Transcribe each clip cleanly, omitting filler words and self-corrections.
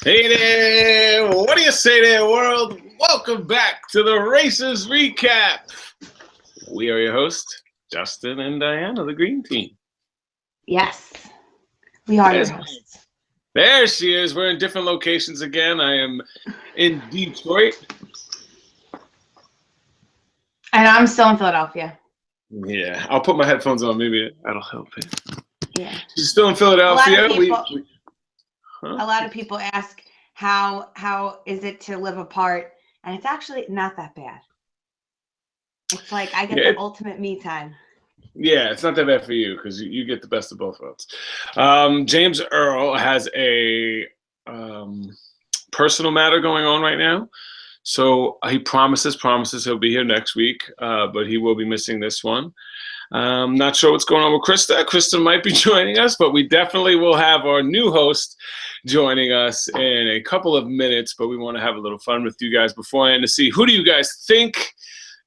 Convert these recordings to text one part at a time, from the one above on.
Hey there! What do you say there, world? Welcome back to the Races Recap. We are your hosts, Justin and Diana, the Green Team. Yes, we are your There's, hosts. there she is. We're in different locations again. I am in Detroit. And I'm still in Philadelphia. Yeah, I'll put my headphones on. Maybe that'll help it. Yeah. She's still in A Philadelphia. lot of people ask how is it to live apart, and it's actually not that bad. It's like I get the ultimate me time. Yeah, it's not that bad for you because you get the best of both worlds. James Earl has a personal matter going on right now. So he promises he'll be here next week, but he will be missing this one. Not sure what's going on with Krista. Krista might be joining us, but we definitely will have our new host joining us in a couple of minutes, but we want to have a little fun with you guys beforehand to see who do you guys think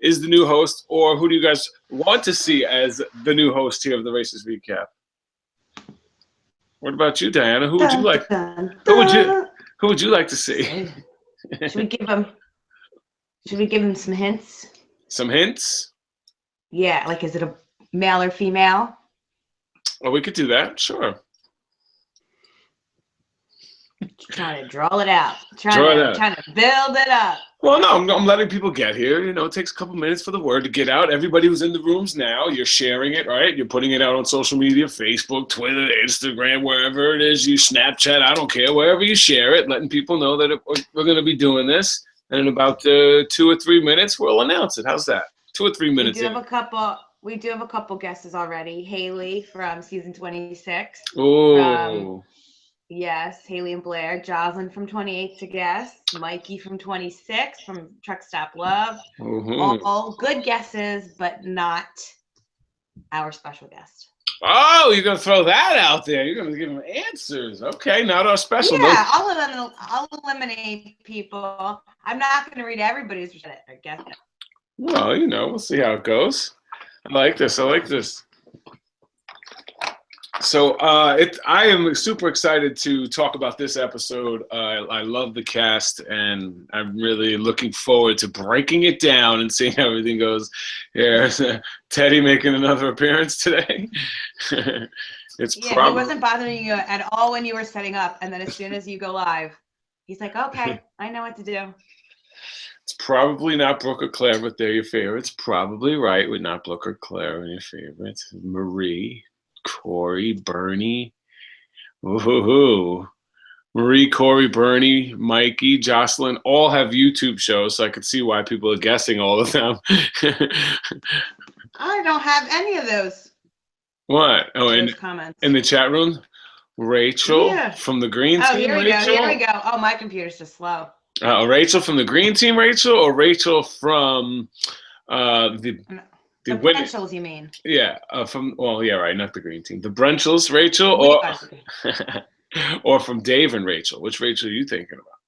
is the new host, or who do you guys want to see as the new host here of the Races Recap? What about you, Diana? Who would you like? Who would you like to see? Should we give him some hints? Some hints? Yeah, like is it a male or female? Well, we could do that. Sure. Trying to draw it out. Trying to build it up. Well, no, I'm letting people get here. You know, it takes a couple minutes for the word to get out. Everybody who's in the rooms now, you're sharing it, right? You're putting it out on social media, Facebook, Twitter, Instagram, wherever it is. You Snapchat, I don't care. Wherever you share it, letting people know that we're going to be doing this. And in about 2 or 3 minutes, we'll announce it. How's that? 2 or 3 minutes. We do have a couple guesses already. Haley from season 26. Oh. Yes, Haley and Blair. Jocelyn from 28 to guess. Mikey from 26 from Truck Stop Love. Mm-hmm. All good guesses, but not our special guest. Oh, you're going to throw that out there. You're going to give them answers. Okay, not our special. Yeah, I'll eliminate people. I'm not going to read everybody's guess. Well, you know, we'll see how it goes. I like this. So I am super excited to talk about this episode. I love the cast, and I'm really looking forward to breaking it down and seeing how everything goes. Here's Teddy making another appearance today. He wasn't bothering you at all when you were setting up, and then as soon as you go live, he's like, okay, I know what to do. It's probably not Brooke or Claire, but they're your favorites. Probably right with not Brooke or Claire and your favorites. Marie, Corey, Bernie. Ooh. Marie, Corey, Bernie, Mikey, Jocelyn all have YouTube shows, so I could see why people are guessing all of them. I don't have any of those. What? Oh, comments. In the chat room? Rachel from the Green Team. Here we go. Oh, my computer's just slow. Rachel from the Green Team, Rachel, or Rachel from the Brenchels, you mean? Yeah, not the Green Team. The Brenchels, Rachel, or from Dave and Rachel. Which Rachel are you thinking about?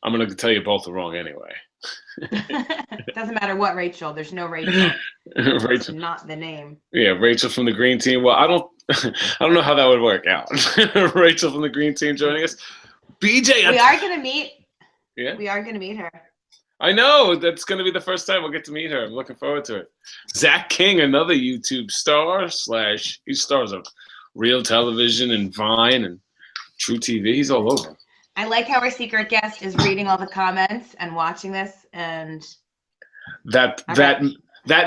I'm going to tell you both are wrong anyway. Doesn't matter what Rachel. There's no Rachel. Rachel, that's not the name. Yeah, Rachel from the Green Team. Well, I don't know how that would work out. Rachel from the Green Team joining us. BJ, we are going to meet. Yeah, we are going to meet her. I know. That's going to be the first time we'll get to meet her. I'm looking forward to it. Zach King, another YouTube star / he stars of Real Television and Vine and True TV. He's all over. I like how our secret guest is reading all the comments and watching this, and that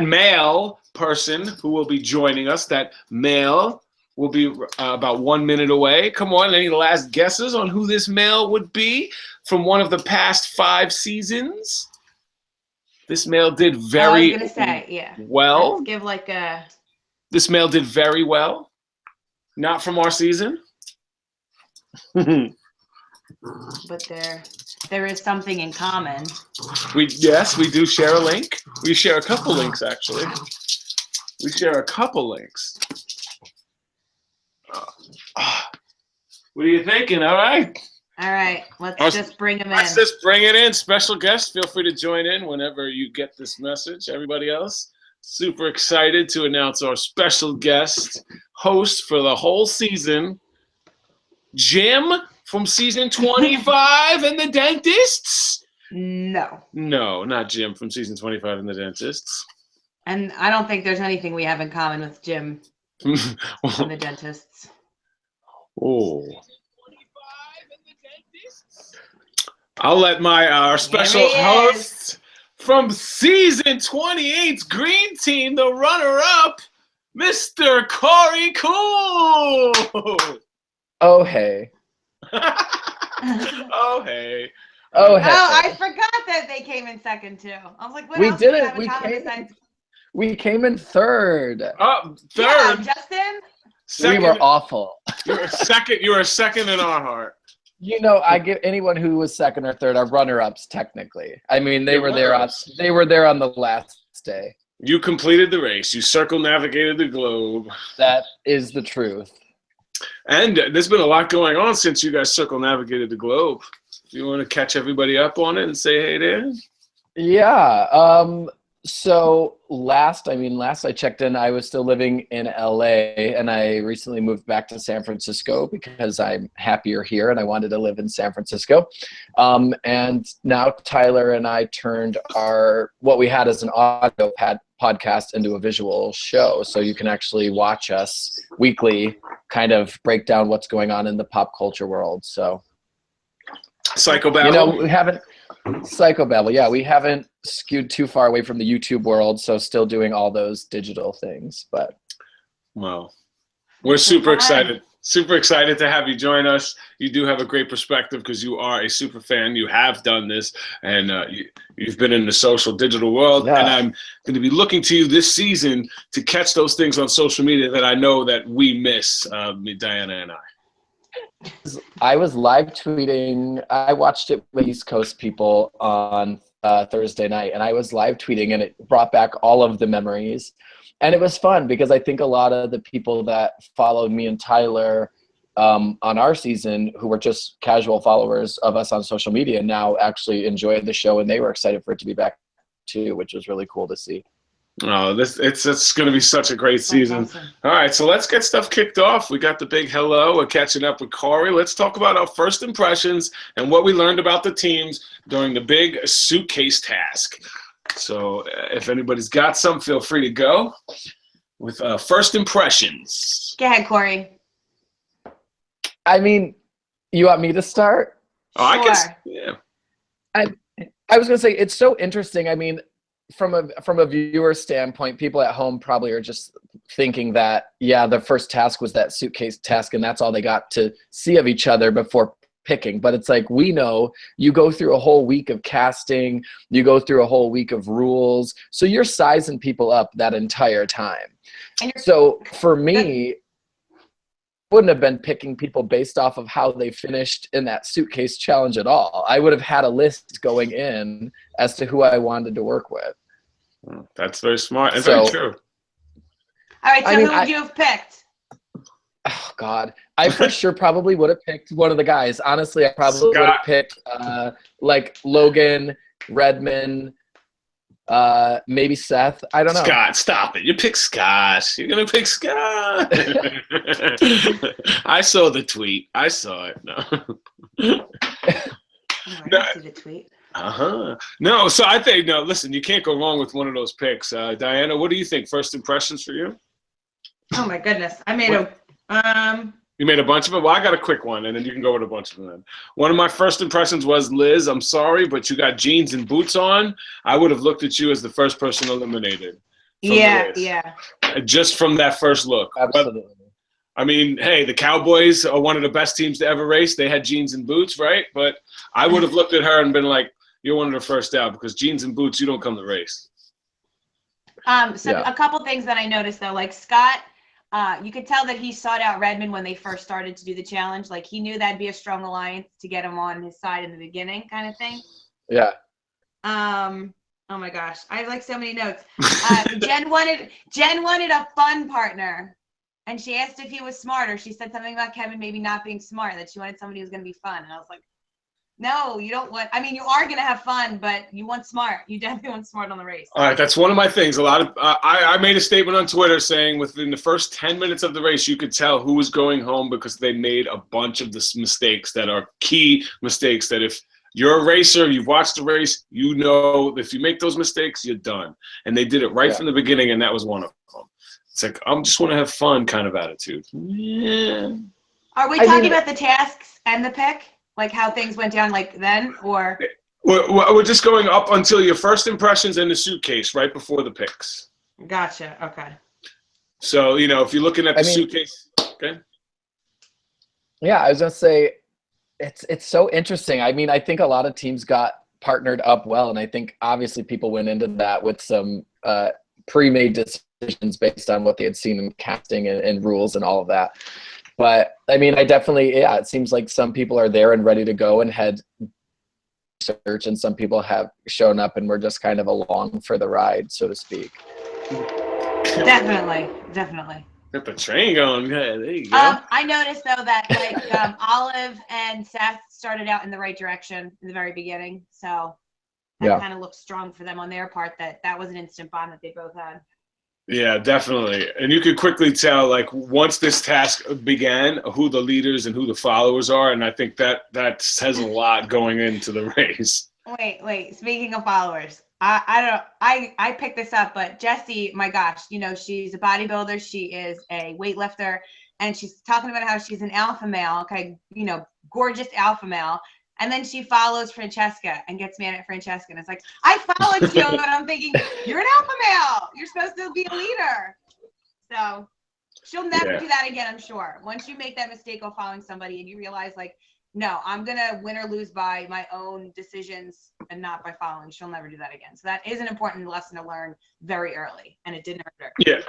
male person who will be joining us, that male will be about 1 minute away. Come on, any last guesses on who this male would be from one of the past 5 seasons? This male did very well. Let's give like a... This male did very well. Not from our season. But there is something in common. We do share a link. We share a couple links, actually. We share a couple links. What are you thinking? All right. Let's just bring him in. Let's just bring it in. Special guest, feel free to join in whenever you get this message. Everybody else, super excited to announce our special guest host for the whole season, Jim from season 25 and the Dentists? No. No, not Jim from season 25 and the Dentists. And I don't think there's anything we have in common with Jim and the Dentists. Oh. I'll let our special host from season 28's Green Team, the runner-up, Mr. Corey Cool. Oh, hey. Oh, hey. Oh, hey. Oh, I forgot that they came in second, too. I was like, what else do we have in common besides... We came in third. Oh, third. Yeah, Justin. We were awful. You were second. You were second in our heart. You know, I give anyone who was second or third are runner-ups technically. I mean, they were there on the last day. You completed the race. You circumnavigated the globe. That is the truth. And there's been a lot going on since you guys circumnavigated the globe. Do you want to catch everybody up on it and say hey there? Yeah. So last I checked in, I was still living in LA, and I recently moved back to San Francisco because I'm happier here and I wanted to live in San Francisco. And now Tyler and I turned what we had as an audio podcast into a visual show. So you can actually watch us weekly, kind of break down what's going on in the pop culture world. So Psychobabble. You know, we haven't Psychobabble. Yeah, we haven't skewed too far away from the YouTube world, so still doing all those digital things. But well, we're super excited. Super excited to have you join us. You do have a great perspective because you are a super fan. You have done this, and you've been in the social digital world. Yeah. And I'm going to be looking to you this season to catch those things on social media that I know that we miss, Diana and I. I was live tweeting. I watched it with East Coast people on Thursday night, and I was live tweeting, and it brought back all of the memories. And it was fun because I think a lot of the people that followed me and Tyler on our season, who were just casual followers of us on social media, now actually enjoyed the show, and they were excited for it to be back too, which was really cool to see. Oh, it's going to be such a great season. Awesome. All right, so let's get stuff kicked off. We got the big hello. We're catching up with Corey. Let's talk about our first impressions and what we learned about the teams during the big suitcase task. So if anybody's got some, feel free to go with first impressions. Go ahead, Corey. I mean, you want me to start? Oh, sure. I guess, yeah. I was going to say, it's so interesting. I mean, from a viewer standpoint, people at home probably are just thinking that, yeah, the first task was that suitcase task, and that's all they got to see of each other before picking. But it's like, we know you go through a whole week of casting, you go through a whole week of rules, so you're sizing people up that entire time. So for me, wouldn't have been picking people based off of how they finished in that suitcase challenge at all. I would have had a list going in as to who I wanted to work with. That's very smart and very true. All right, so who would you have picked? Oh, God. I for sure probably would have picked one of the guys. Honestly, I probably would have picked like Logan, Redmond, maybe Seth. I don't know. Scott, stop it. You pick Scott. You're going to pick Scott. I saw the tweet. I saw it. No. I didn't see the tweet. No, so I think, no, listen, you can't go wrong with one of those picks. Diana, what do you think? First impressions for you? Oh, my goodness. I made You made a bunch of them? Well, I got a quick one, and then you can go with a bunch of them then. One of my first impressions was, Liz, I'm sorry, but you got jeans and boots on. I would have looked at you as the first person eliminated. Yeah. Just from that first look. Absolutely. I mean, hey, the Cowboys are one of the best teams to ever race. They had jeans and boots, right? But I would have looked at her and been like, you're one of the first out because jeans and boots, you don't come to race. A couple things that I noticed, though, like Scott, you could tell that he sought out Redmond when they first started to do the challenge. Like, he knew that'd be a strong alliance to get him on his side in the beginning kind of thing. Yeah. Oh, my gosh. I have, like, so many notes. Jen wanted a fun partner. And she asked if he was smart, or she said something about Kevin maybe not being smart, that she wanted somebody who was going to be fun. And I was like, No, you don't want. I mean, you are gonna have fun, but you want smart. You definitely want smart on the race. All right, that's one of my things. A lot of I made a statement on Twitter saying within the first 10 minutes of the race, you could tell who was going home because they made a bunch of the mistakes that are key mistakes. That if you're a racer, you've watched the race, you know if you make those mistakes, you're done. And they did it right from the beginning, and that was one of them. It's like I just want to have fun kind of attitude. Yeah. Are we talking about the tasks and the pick? Like how things went down like then, or? We're just going up until your first impressions in the suitcase right before the picks. Gotcha. Okay. So, if you're looking at the suitcase, okay. Yeah, I was going to say, it's so interesting. I mean, I think a lot of teams got partnered up well, and I think obviously people went into that with some pre-made decisions based on what they had seen in casting and rules and all of that. But I mean, it seems like some people are there and ready to go and had search, and some people have shown up and we're just kind of along for the ride, so to speak. Definitely. Got the train going. Yeah, there you go. I noticed though that Olive and Seth started out in the right direction in the very beginning, so that kind of looked strong for them on their part. That was an instant bond that they both had. Yeah, definitely. And you could quickly tell, like, once this task began, who the leaders and who the followers are. And I think that says a lot going into the race. Wait. Speaking of followers, I picked this up, but Jessie, my gosh, she's a bodybuilder. She is a weightlifter. And she's talking about how she's an alpha male. Okay. Gorgeous alpha male. And then she follows Francesca and gets mad at Francesca. And it's like, I followed you. And I'm thinking, you're an alpha male. You're supposed to be a leader. So she'll never do that again, I'm sure. Once you make that mistake of following somebody and you realize, like, no, I'm going to win or lose by my own decisions and not by following, she'll never do that again. So that is an important lesson to learn very early. And it didn't hurt her. Yeah.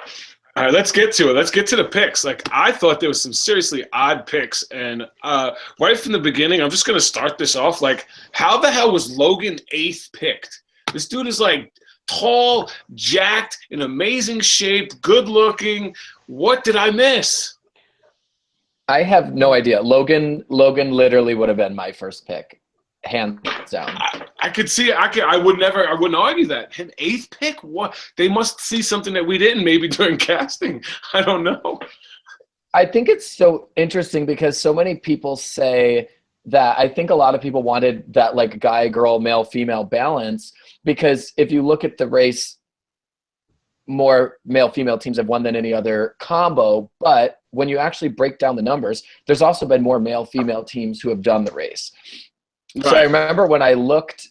All right, let's get to it. Let's get to the picks. Like, I thought there was some seriously odd picks. And right from the beginning, I'm just going to start this off. Like, how the hell was Logan 8th picked? This dude is, like, tall, jacked, in amazing shape, good looking. What did I miss? I have no idea. Logan literally would have been my first pick. Hands down. I could see it. I wouldn't argue that. An 8th pick? What? They must see something that we didn't, maybe during casting. I don't know. I think it's so interesting because so many people say that. I think a lot of people wanted that, like, guy, girl, male, female balance, because if you look at the race, more male, female teams have won than any other combo. But when you actually break down the numbers, there's also been more male, female teams who have done the race. Right. So I remember when I looked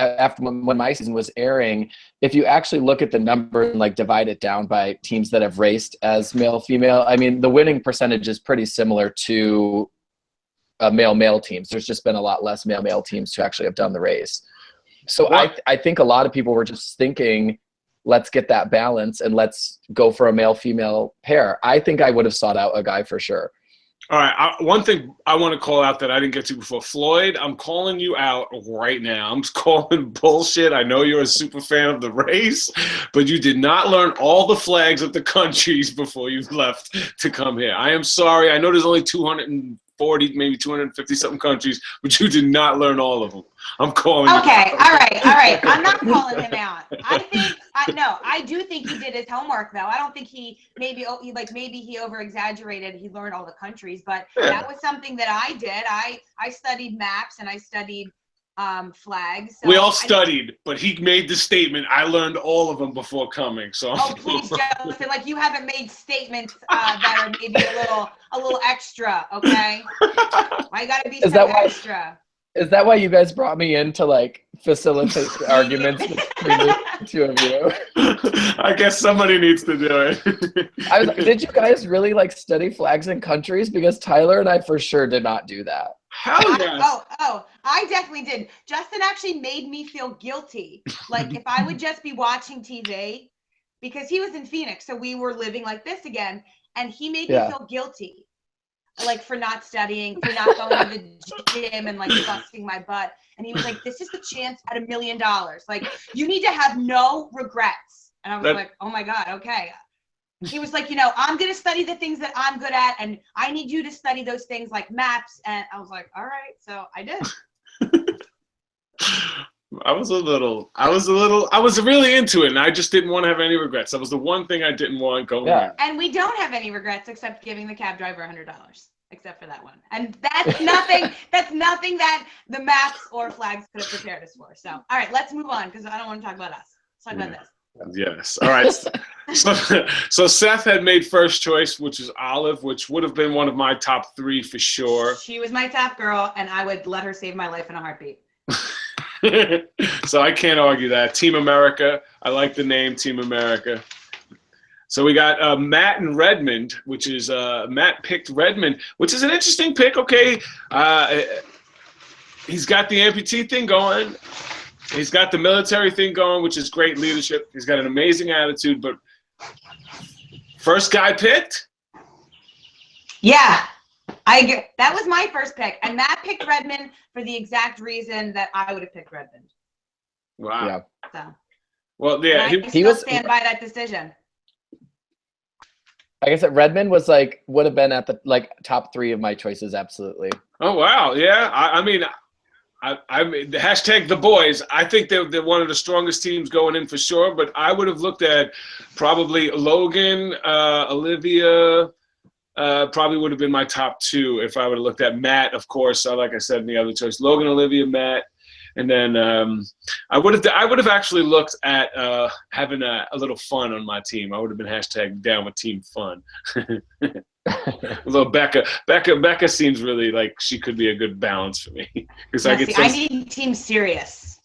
after when my season was airing, if you actually look at the number and, like, divide it down by teams that have raced as male, female, I mean, the winning percentage is pretty similar to male teams. There's just been a lot less male teams who actually have done the race. So I think a lot of people were just thinking, let's get that balance and let's go for a male-female pair. I think I would have sought out a guy for sure. All right, one thing I want to call out that I didn't get to before. Floyd, I'm calling you out right now. I'm calling bullshit. I know you're a super fan of the race, but you did not learn all the flags of the countries before you left to come here. I am sorry. I know there's only 240, maybe 250-something countries, but you did not learn all of them. I'm calling you out. Okay, all right. I'm not calling him out. I do think he did his homework, though. I don't think maybe he over-exaggerated. He learned all the countries, but that was something that I did. I studied maps and I studied flags. So we all studied, but he made the statement, I learned all of them before coming. So please, Justin, like, you haven't made statements that are maybe a little extra, okay? Why you gotta be extra? Is that why you guys brought me in to, like, facilitate the arguments between the two of you? I guess somebody needs to do it. Did you guys really, like, study flags and countries? Because Tyler and I for sure did not do that. Hell yes. I definitely did. Justin actually made me feel guilty. Like, if I would just be watching TV, because he was in Phoenix, so we were living like this again, and he made me feel guilty. Like, for not studying, for not going to the gym and, like, busting my butt. And he was like, this is the chance at $1 million. Like, you need to have no regrets. And I was like, oh my God, okay. He was like, you know, I'm going to study the things that I'm good at, and I need you to study those things like maps. And I was like, all right. So I did. I was really into it, and I just didn't want to have any regrets. That was the one thing I didn't want going in. And we don't have any regrets except giving the cab driver $100, except for that one. And that's nothing. That's nothing that the maps or flags could have prepared us for. So, all right, let's move on because I don't want to talk about us. Let's talk about this. Yes. All right. So Seth had made first choice, which is Olive, which would have been one of my top 3 for sure. She was my top girl, and I would let her save my life in a heartbeat. So I can't argue that. Team America. I like the name Team America. So we got Matt and Redmond, which is Matt picked Redmond, which is an interesting pick. Okay. He's got the amputee thing going. He's got the military thing going, which is great leadership. He's got an amazing attitude, but first guy picked? Yeah. That was my first pick. And Matt picked Redmond for the exact reason that I would have picked Redmond. Wow. Yeah. So. Well, yeah. He was stand by that decision. Like I said, Redmond was would have been at the top 3 of my choices. Absolutely. Oh, wow. Yeah. I mean, hashtag the boys. I think they're one of the strongest teams going in for sure, but I would have looked at probably Logan, Olivia, probably would have been my top 2 if I would have looked at Matt, of course. Like I said in the other choice, Logan, Olivia, Matt, and then I would have actually looked at having a little fun on my team. I would have been hashtag down with team fun. A little Becca. Becca seems really like she could be a good balance for me because I need team serious.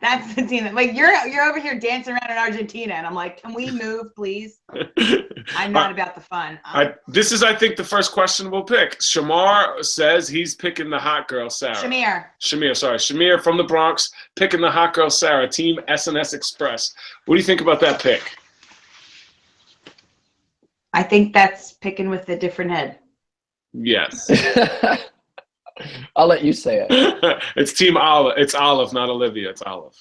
That's the team that you're over here dancing around in Argentina, and I'm like, can we move, please? I'm not about the fun. This is, I think, the first questionable pick. Shamar says he's picking the hot girl, Sarah. Shamir from the Bronx, picking the hot girl, Sarah, team SNS Express. What do you think about that pick? I think that's picking with a different head. Yes. I'll let you say it. It's Team Olive. It's Olive, not Olivia. It's Olive.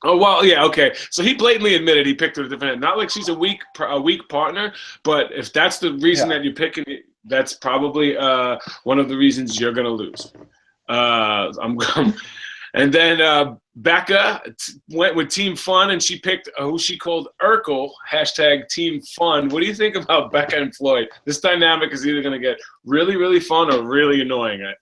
Oh, well, yeah, okay. So he blatantly admitted he picked her a different head. Not like she's a weak partner, but if that's the reason that you're picking it, that's probably one of the reasons you're going to lose. And then Becca went with Team Fun, and she picked who she called Urkel, hashtag Team Fun. What do you think about Becca and Floyd? This dynamic is either going to get really, really fun or really annoying, I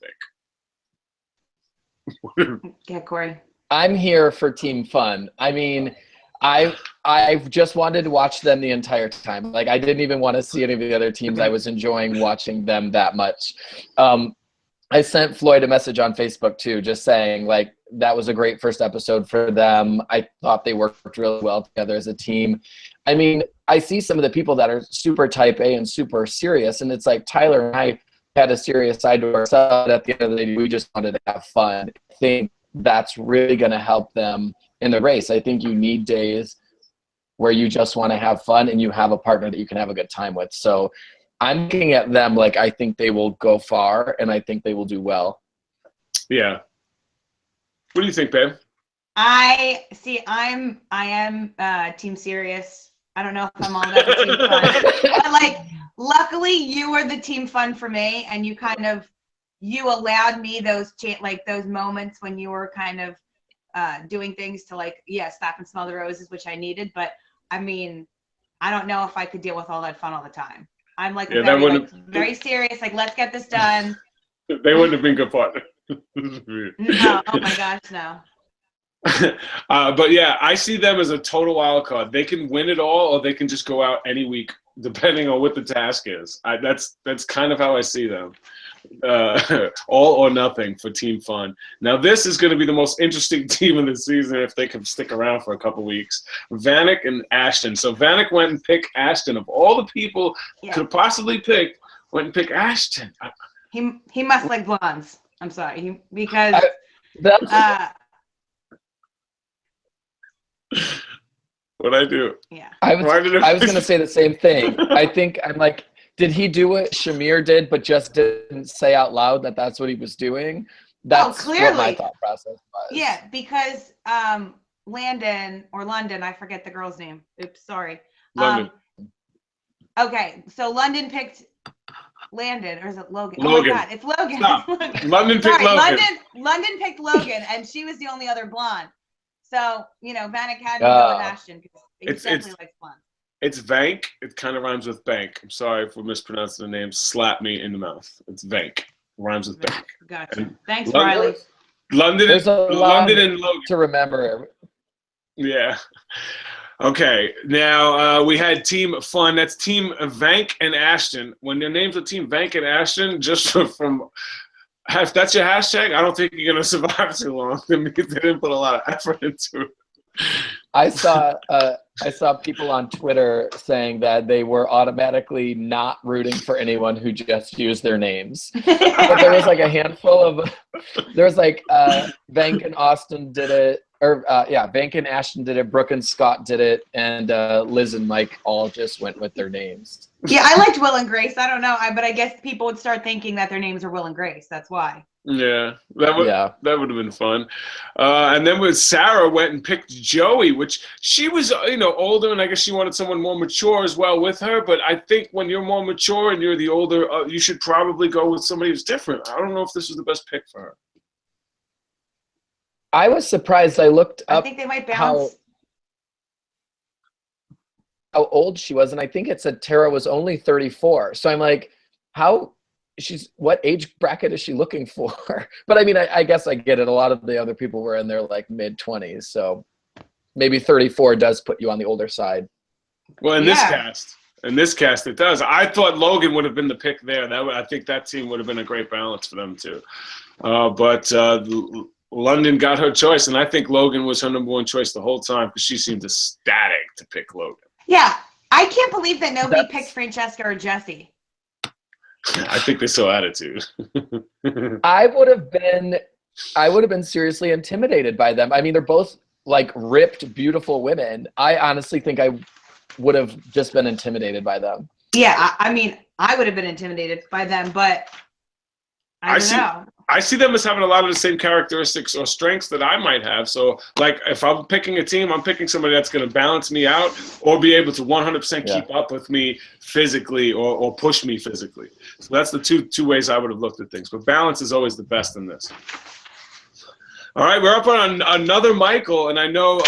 think. Yeah, Corey. I'm here for Team Fun. I mean, I've just wanted to watch them the entire time. I didn't even want to see any of the other teams. I was enjoying watching them that much. I sent Floyd a message on Facebook too, just saying that was a great first episode for them. I thought they worked really well together as a team. I mean, I see some of the people that are super type A and super serious, and it's like Tyler and I had a serious side to ourselves. At the end of the day, we just wanted to have fun. I think that's really going to help them in the race. I think you need days where you just want to have fun and you have a partner that you can have a good time with. So I'm looking at them I think they will go far, and I think they will do well. Yeah. What do you think, babe? I am team serious. I don't know if I'm all that for team fun. But luckily you were the team fun for me, and you allowed me those moments when you were kind of doing things to stop and smell the roses, which I needed. But I mean, I don't know if I could deal with all that fun all the time. I'm very serious. Let's get this done. They wouldn't have been good partners. No, oh my gosh, no. But yeah, I see them as a total wild card. They can win it all, or they can just go out any week, depending on what the task is. That's kind of how I see them. All or nothing for Team Fun. Now this is going to be the most interesting team of the season if they can stick around for a couple weeks. Vanek and Ashton. So Vanek went and picked Ashton. Of all the people could have possibly picked, went and picked Ashton. He must like blondes. I'm sorry, because what'd I do? Yeah, I was going to say the same thing. I think I'm did he do what Shamir did, but just didn't say out loud that that's what he was doing? That's clearly what my thought process was. Yeah, because Landon or London. I forget the girl's name. Oops, sorry. London. Okay, so London picked Landon, or is it Logan? Logan. Oh my God, it's Logan. Stop. It's Logan. London picked Sorry, Logan. London picked Logan, and she was the only other blonde. So, Vanek had to go with Ashton because he definitely likes blonde. It's Vank. It kind of rhymes with bank. I'm sorry for mispronouncing the name. Slap me in the mouth. It's Vank. Rhymes with bank. Gotcha. Thanks, London, Riley. London and Logan. To remember. Yeah. Okay. Now we had Team Fun. That's Team Vank and Ashton. When their names are Team Vank and Ashton, just from if that's your hashtag, I don't think you're gonna survive too long. They didn't put a lot of effort into it. I saw people on Twitter saying that they were automatically not rooting for anyone who just used their names. But there was like a handful of, Vank and Austin did it, Vank and Ashton did it, Brooke and Scott did it, and Liz and Mike all just went with their names. Yeah, I liked Will and Grace. I don't know, but I guess people would start thinking that their names are Will and Grace. That's why. Yeah, that would have been fun. And then with Sarah went and picked Joey, which she was, older, and I guess she wanted someone more mature as well with her. But I think when you're more mature and you're the older, you should probably go with somebody who's different. I don't know if this was the best pick for her. I was surprised. I looked up. I think they might bounce. How old she was, and I think it said Tara was only 34. So I'm like, what age bracket is she looking for? But I mean, I guess I get it. A lot of the other people were in their like mid-20s, so maybe 34 does put you on the older side. Well, in this cast, it does. I thought Logan would have been the pick there. I think that team would have been a great balance for them too. But London got her choice, and I think Logan was her number one choice the whole time because she seemed ecstatic to pick Logan. Yeah, I can't believe that nobody picked Francesca or Jesse. I think they saw attitude. I would have been seriously intimidated by them. I mean, they're both like ripped, beautiful women. I honestly think I would have just been intimidated by them. Yeah, I mean, I would have been intimidated by them, but I don't know. I see them as having a lot of the same characteristics or strengths that I might have. So, like, if I'm picking a team, I'm picking somebody that's going to balance me out or be able to 100% keep up with me physically or push me physically. So that's the two ways I would have looked at things. But balance is always the best in this. All right, we're up on another Michael, and I know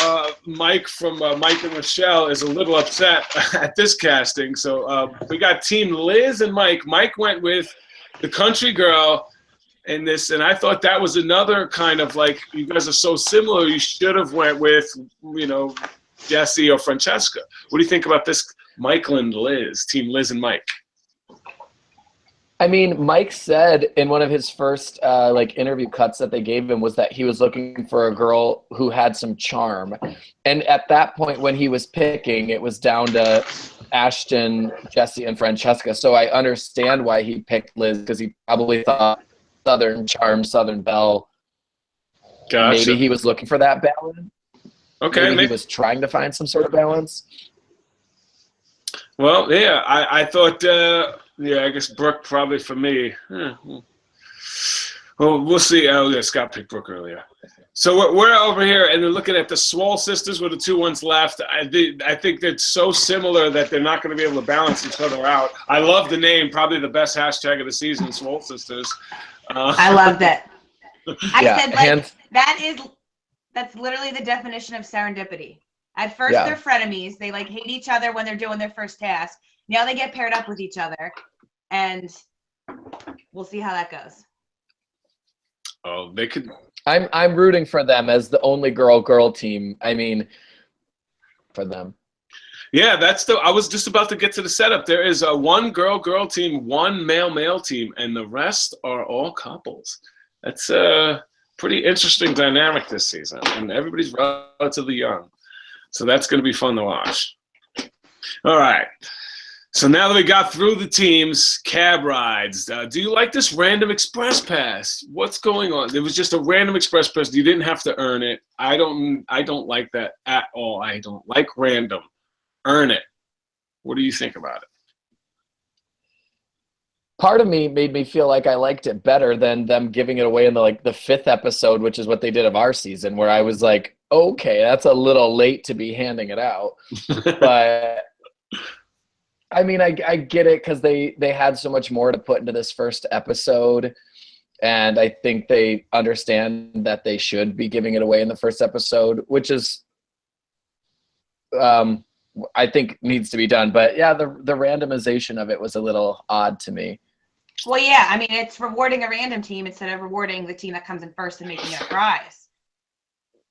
Mike from Mike and Michelle is a little upset at this casting. So we got Team Liz and Mike. Mike went with the country girl in this, and I thought that was another kind of like, you guys are so similar, you should have went with, Jesse or Francesca. What do you think about this Michael and Liz, Team Liz and Mike? I mean, Mike said in one of his first interview cuts that they gave him was that he was looking for a girl who had some charm. And at that point when he was picking, it was down to Ashton, Jesse, and Francesca. So I understand why he picked Liz, because he probably thought Southern charm, Southern belle. Gotcha. Maybe he was looking for that balance. Okay. Maybe he was trying to find some sort of balance. Well, yeah, I thought, I guess Brooke probably for me. Well, we'll see. Oh, yeah, Scott picked Brooke earlier. So we're over here, and we're looking at the Swole sisters with the two ones left. I think they're so similar that they're not going to be able to balance each other out. I love the name, probably the best hashtag of the season, Swole sisters. I loved it. I said, hands. that's literally the definition of serendipity. At first, they're frenemies. They hate each other when they're doing their first task. Now they get paired up with each other, and we'll see how that goes. Oh, they could. I'm rooting for them as the only girl team. I mean, for them. Yeah, I was just about to get to the setup. There is a one girl team, one male team, and the rest are all couples. That's a pretty interesting dynamic this season, and everybody's relatively young. So that's going to be fun to watch. All right. So now that we got through the teams, cab rides, do you like this random express pass? What's going on? It was just a random express pass. You didn't have to earn it. I don't like that at all. I don't like random. Earn it. What do you think about it? Part of me made me feel like I liked it better than them giving it away in the fifth episode, which is what they did of our season, where I was like, okay, that's a little late to be handing it out. But I mean, I get it because they had so much more to put into this first episode. And I think they understand that they should be giving it away in the first episode, which is, I think needs to be done. But yeah, the randomization of it was a little odd to me. Well, yeah, I mean, it's rewarding a random team instead of rewarding the team that comes in first and making it a prize.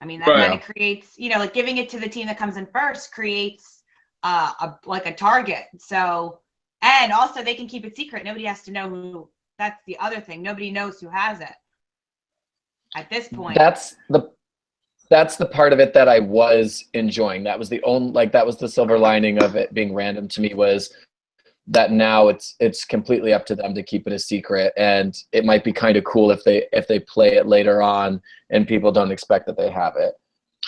I mean, that Right. kind of creates, like giving it to the team that comes in first creates a target. So, and also they can keep it secret. Nobody has to know who. That's the other thing. Nobody knows who has it at this point. That's the part of it that I was enjoying. That was the only, that was the silver lining of it being random to me, was that now it's completely up to them to keep it a secret. And it might be kind of cool if they play it later on and people don't expect that they have it.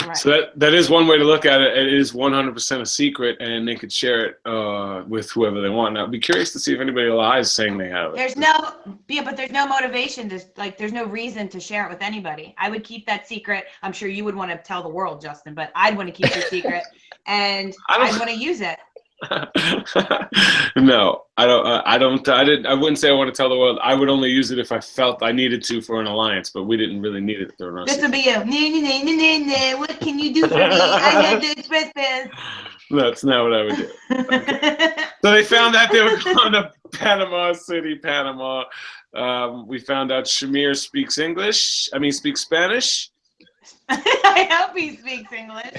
Right. So that is one way to look at it. It is 100% a secret, and they could share it with whoever they want. Now, I'd be curious to see if anybody lies saying they have it. But there's no motivation to, there's no reason to share it with anybody. I would keep that secret. I'm sure you would want to tell the world, Justin, but I'd want to keep it secret, and I'd want to use it. No, I don't. I wouldn't say I want to tell the world. I would only use it if I felt I needed to for an alliance, but we didn't really need it. This would be a what can you do for me? I had to express this. That's not what I would do. So they found out they were going to Panama City, Panama. We found out Shamir speaks Spanish. I hope he speaks English.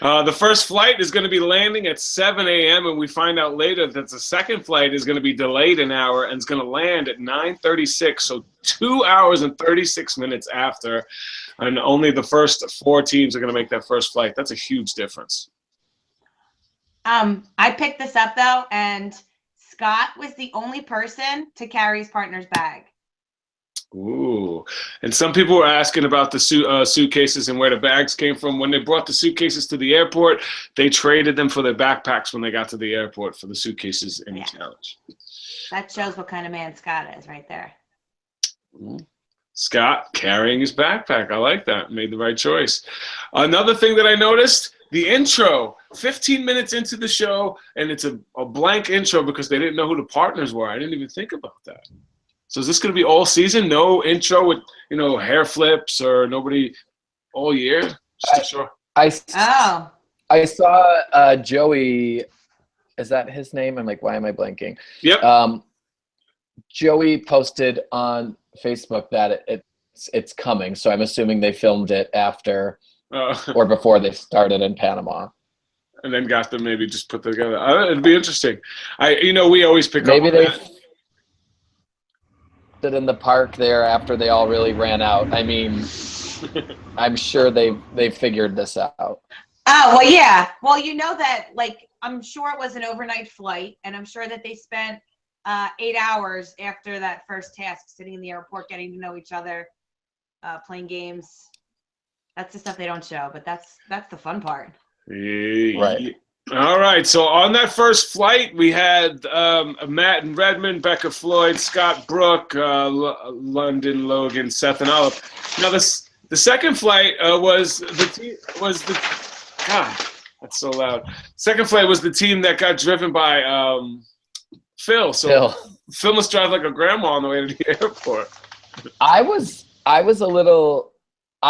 The first flight is going to be landing at 7 a.m. and we find out later that the second flight is going to be delayed an hour and it's going to land at 9:36, so 2 hours and 36 minutes after, and only the first 4 teams are going to make that first flight. That's a huge difference. I picked this up though, and Scott was the only person to carry his partner's bag. Ooh, and some people were asking about the suitcases and where the bags came from. When they brought the suitcases to the airport, they traded them for their backpacks when they got to the airport for the suitcases in the challenge. That shows what kind of man Scott is right there. Scott carrying his backpack. I like that. Made the right choice. Another thing that I noticed, the intro, 15 minutes into the show, and it's a blank intro because they didn't know who the partners were. I didn't even think about that. So is this going to be all season? No intro with, hair flips or nobody all year? Just sure. I saw Joey. Is that his name? I'm like, why am I blanking? Yep. Joey posted on Facebook that it's coming. So I'm assuming they filmed it after or before they started in Panama. And then got them maybe just put together. It'd be interesting. We always pick up on that. In the park there after they all really ran out. I mean, I'm sure they figured this out. Oh, well, yeah. Well, that, I'm sure it was an overnight flight, and I'm sure that they spent 8 hours after that first task sitting in the airport, getting to know each other, playing games. That's the stuff they don't show, but that's the fun part. Right. All right, so on that first flight, we had Matt and Redmond, Becca Floyd, Scott Brook, London Logan, Seth and Olive. Now, the second flight was the God, that's so loud. Second flight was the team that got driven by Phil. So Phil must drive like a grandma on the way to the airport. I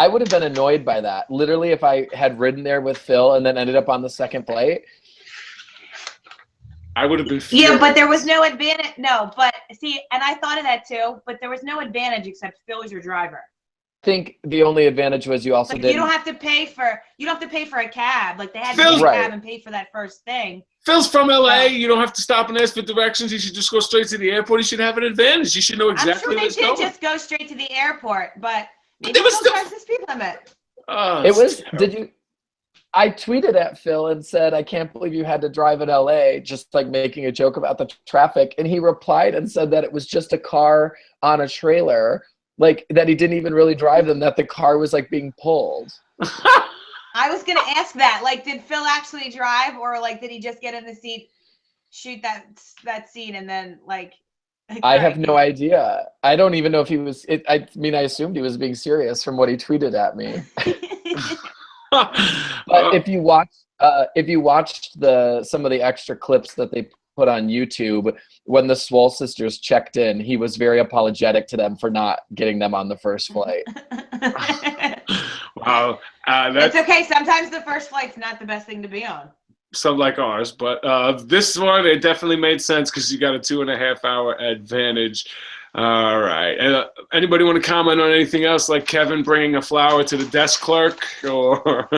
would have been annoyed by that. Literally, if I had ridden there with Phil and then ended up on the second flight, I would have been. Yeah, but there was no advantage. No, but see, and I thought of that too. But there was no advantage except Phil was your driver. I think the only advantage was you also didn't. You don't have to pay for a cab. Like they had to take a cab and pay for that first thing. Phil's from LA. You don't have to stop and ask for directions. You should just go straight to the airport. You should have an advantage. You should know exactly where it's going. I'm sure they did just go straight to the airport, but maybe it was still the speed limit. It was. Terrible. I tweeted at Phil and said, "I can't believe you had to drive in LA," just like making a joke about the traffic. And he replied and said that it was just a car on a trailer, like that he didn't even really drive them, that the car was like being pulled. I was going to ask that. Like, did Phil actually drive, or like did he just get in the seat, shoot that scene, and then like I have no idea. I don't even know if he was. I mean, I assumed he was being serious from what he tweeted at me. But if you watched some of the extra clips that they put on YouTube, when the Swole sisters checked in, he was very apologetic to them for not getting them on the first flight. Wow. It's okay. Sometimes the first flight's not the best thing to be on. Some like ours, but this one, it definitely made sense because you got a 2.5 hour advantage. All right. Anybody want to comment on anything else, like Kevin bringing a flower to the desk clerk, or?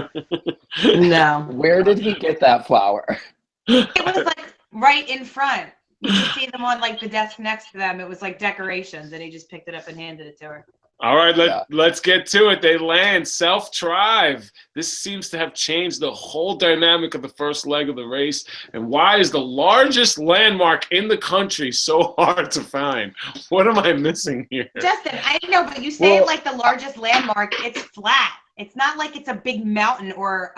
No. Where did he get that flower? It was like right in front. You could see them on like the desk next to them. It was like decorations, and he just picked it up and handed it to her. All right, let's get to it. They land self-drive. This seems to have changed the whole dynamic of the first leg of the race. And why is the largest landmark in the country so hard to find? What am I missing here? Justin, I know, but you say it like the largest landmark. It's flat. It's not like it's a big mountain or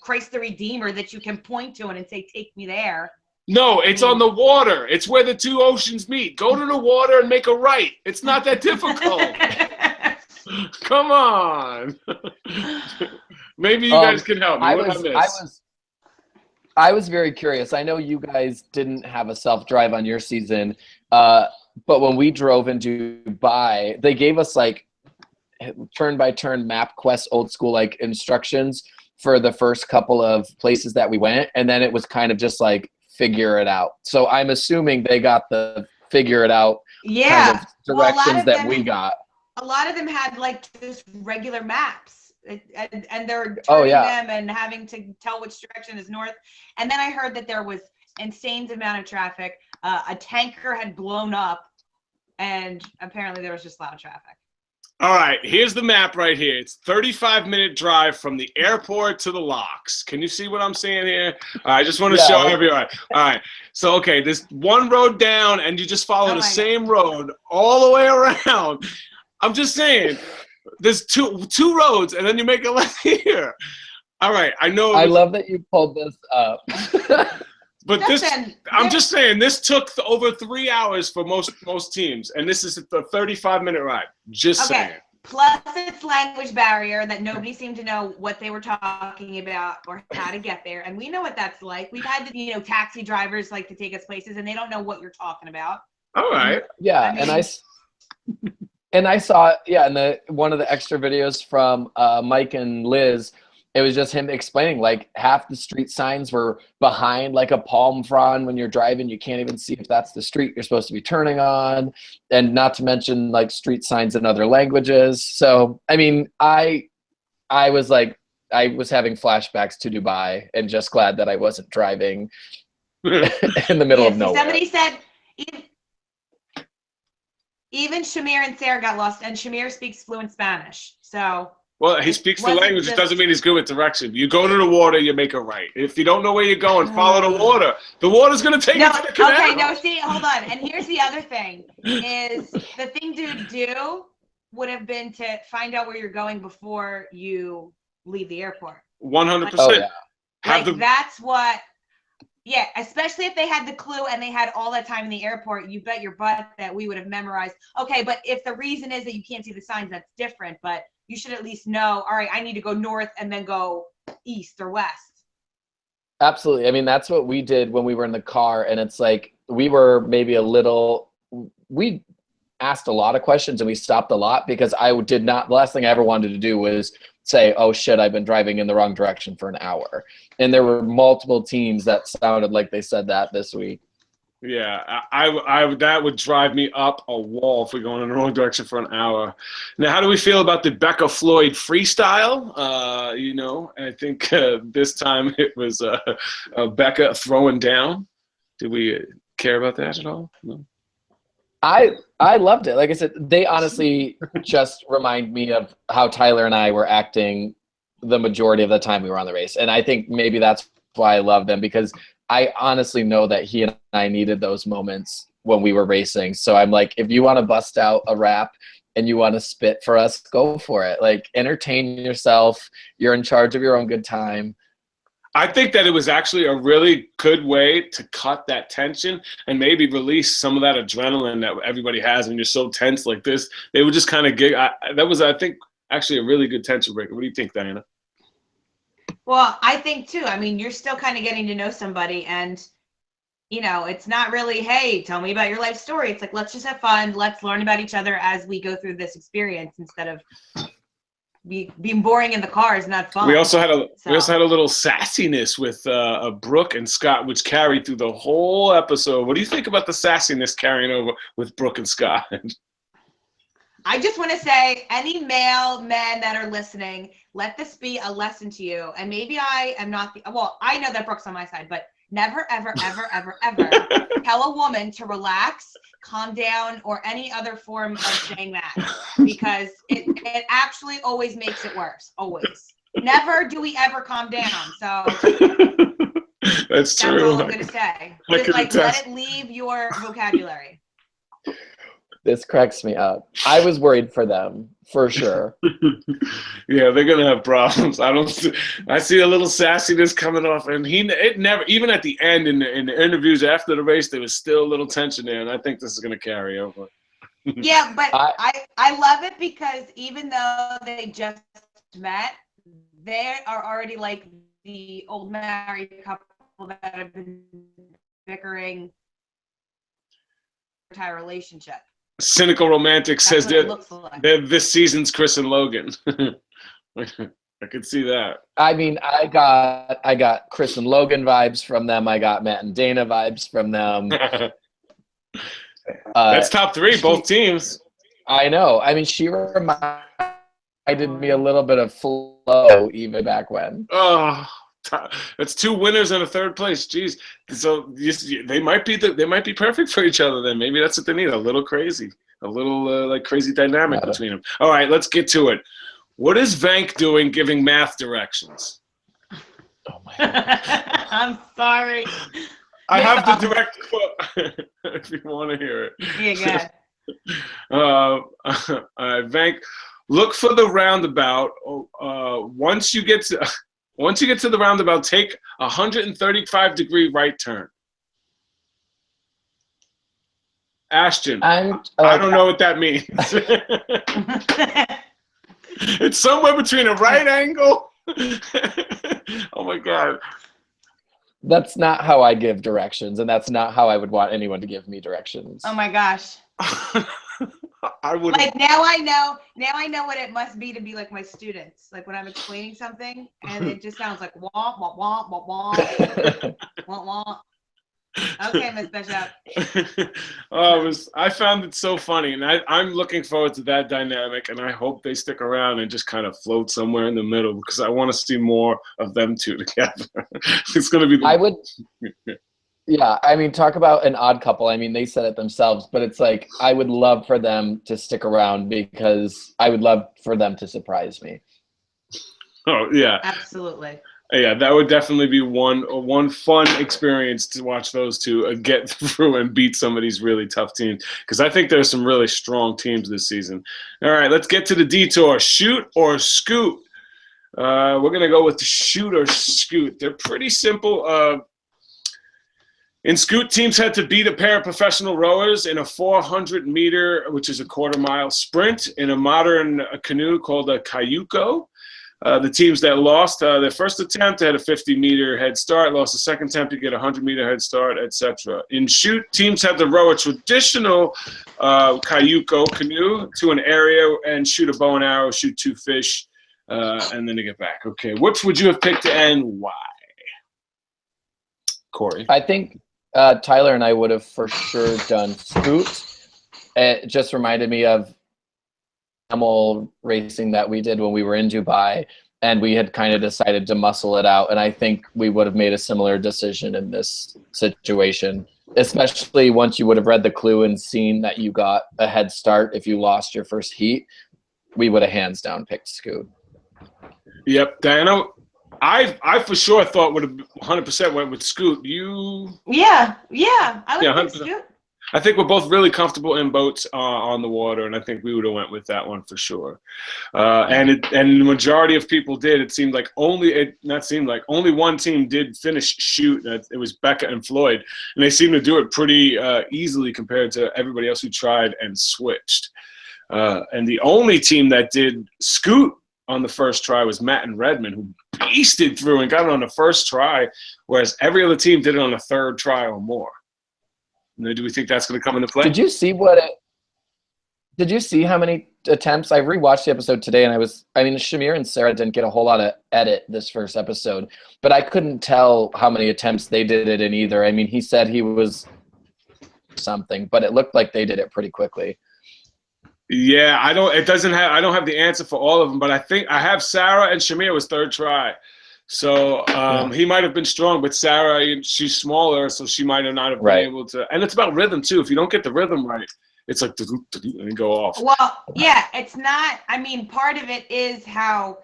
Christ the Redeemer that you can point to and say, take me there. No, it's on the water. It's where the two oceans meet. Go to the water and make a right. It's not that difficult. Come on. Maybe you guys can help me. What did I miss? I was very curious. I know you guys didn't have a self-drive on your season, but when we drove in Dubai, they gave us like turn-by-turn MapQuest old school like instructions for the first couple of places that we went, and then it was kind of just like figure it out. So I'm assuming they got the figure it out kind of directions that we got. A lot of them had like just regular maps, and they're turning them and having to tell which direction is north. And then I heard that there was insane amount of traffic. A tanker had blown up, and apparently there was just loud traffic. All right, here's the map right here. It's 35-minute drive from the airport to the locks. Can you see what I'm seeing here? I just want to show everyone. All right, so okay, there's one road down, and you just follow the same road all the way around. I'm just saying, there's two roads, and then you make a left here. All right, I know. I love that you pulled this up. But I'm just saying, this took over 3 hours for most teams, and this is a 35-minute ride. Just saying. Plus, it's language barrier that nobody seemed to know what they were talking about or how to get there, and we know what that's like. We've had taxi drivers like to take us places, and they don't know what you're talking about. All right. Yeah, and I saw in one of the extra videos from Mike and Liz. It was just him explaining like half the street signs were behind like a palm frond. When you're driving, you can't even see if that's the street you're supposed to be turning on, and not to mention like street signs in other languages. So, I mean, I was having flashbacks to Dubai and just glad that I wasn't driving in the middle of nowhere. Somebody said even Shamir and Sarah got lost, and Shamir speaks fluent Spanish. So. Well, he speaks the language. It doesn't mean he's good with direction. You go to the water, you make a right. If you don't know where you're going, follow the water. The water's going to take you to the canal. Okay, no, see, hold on. And here's the other thing, is the thing to do would have been to find out where you're going before you leave the airport. 100%. That's what, especially if they had the clue and they had all that time in the airport, you bet your butt that we would have memorized. Okay, but if the reason is that you can't see the signs, that's different, but you should at least know, all right, I need to go north and then go east or west. Absolutely. I mean, that's what we did when we were in the car. And it's like, we asked a lot of questions and we stopped a lot because the last thing I ever wanted to do was say, oh shit, I've been driving in the wrong direction for an hour. And there were multiple teams that sounded like they said that this week. Yeah, that would drive me up a wall if we're going in the wrong direction for an hour. Now, how do we feel about the Becca Floyd freestyle? I think this time it was Becca throwing down. Did we care about that at all? No. I loved it. Like I said, they honestly just remind me of how Tyler and I were acting the majority of the time we were on the race. And I think maybe that's why I love them, because I honestly know that he and I needed those moments when we were racing. So I'm like, if you want to bust out a rap and you want to spit for us, go for it. Like, entertain yourself. You're in charge of your own good time. I think that it was actually a really good way to cut that tension and maybe release some of that adrenaline that everybody has when you're so tense like this. They would just kind of that was, I think, actually a really good tension breaker. What do you think, Diana? Well, I think too. I mean, you're still kind of getting to know somebody, and it's not really, hey, tell me about your life story. It's like, let's just have fun. Let's learn about each other as we go through this experience instead of being boring in the car is not fun. We also had a little sassiness with Brooke and Scott, which carried through the whole episode. What do you think about the sassiness carrying over with Brooke and Scott? I just want to say, any male men that are listening, let this be a lesson to you. And maybe I am not I know that Brooke's on my side, but never, ever, ever, ever, ever tell a woman to relax, calm down, or any other form of saying that, because it actually always makes it worse. Always. Never do we ever calm down. So that's true. That's all I'm going to say. Just let it leave your vocabulary. This cracks me up. I was worried for them, for sure. Yeah, they're gonna have problems. I see a little sassiness coming off, and it never, even at the end in the interviews after the race, there was still a little tension there, and I think this is gonna carry over. Yeah, but I love it because even though they just met, they are already like the old married couple that have been bickering entire relationship. Cynical romantic says like. they're this season's Chris and Logan. I could see that. I mean, I got Chris and Logan vibes from them. I got Matt and Dana vibes from them. That's top three, both teams. I know. I mean, she reminded me a little bit of Flo even back when. Oh, that's two winners and a third place. Jeez. So they might be perfect for each other then. Maybe that's what they need. A little crazy. A little like crazy dynamic between them. All right, let's get to it. What is Vank doing giving math directions? Oh my God. I'm sorry. I have the direct quote if you want to hear it. Yeah, good. Vank, look for the roundabout. Once you get to the roundabout, take a 135-degree right turn. Ashton, I don't know what that means. It's somewhere between a right angle. Oh my God. That's not how I give directions, and that's not how I would want anyone to give me directions. Oh my gosh. I would like now I know what it must be to be like my students. Like when I'm explaining something and it just sounds like wah wah wah wah wah wah wah. Okay, Miss Bishop. I found it so funny, and I'm looking forward to that dynamic, and I hope they stick around and just kind of float somewhere in the middle because I want to see more of them two together. It's going to be. I would. Yeah, I mean, talk about an odd couple. I mean, they said it themselves, but it's like I would love for them to stick around because I would love for them to surprise me. Oh yeah, absolutely. Yeah, that would definitely be one fun experience to watch those two get through and beat some of these really tough teams, because I think there's some really strong teams this season. All right, let's get to the detour. Shoot or scoot? We're going to go with the shoot or scoot. They're pretty simple. In scoot, teams had to beat a pair of professional rowers in a 400-meter, which is a quarter-mile sprint, in a modern canoe called a cayuco. The teams that lost their first attempt had a 50-meter head start, lost the second attempt to get a 100-meter head start, etc. In shoot, teams had to row a traditional cayuco canoe to an area and shoot a bow and arrow, shoot 2 fish, and then to get back. Okay, which would you have picked and why? Corey? I think Tyler and I would have for sure done scoot. It just reminded me of camel racing that we did when we were in Dubai, and we had kind of decided to muscle it out, and I think we would have made a similar decision in this situation, especially once you would have read the clue and seen that you got a head start if you lost your first heat. We would have hands down picked scoot. Yep, Diana, I for sure thought would have 100% went with scoot. You? Yeah, I would pick scoot. I think we're both really comfortable in boats on the water, and I think we would have went with that one for sure. And the majority of people did. It seemed like only one team did finish shoot. It was Becca and Floyd, and they seemed to do it pretty easily compared to everybody else who tried and switched. And the only team that did scoot on the first try was Matt and Redmond, who beasted through and got it on the first try, whereas every other team did it on the third try or more. Do we think that's going to come into play? Did you see how many attempts? I rewatched the episode today, and Shamir and Sarah didn't get a whole lot of edit this first episode, but I couldn't tell how many attempts they did it in either. I mean, he said he was something, but it looked like they did it pretty quickly. Yeah, I don't have the answer for all of them, but I think I have Sarah and Shamir was third try. So he might have been strong, but Sarah, she's smaller, so she might have not have been able to. And it's about rhythm too. If you don't get the rhythm right, it's like and go off. Well, yeah, it's not. I mean, part of it is how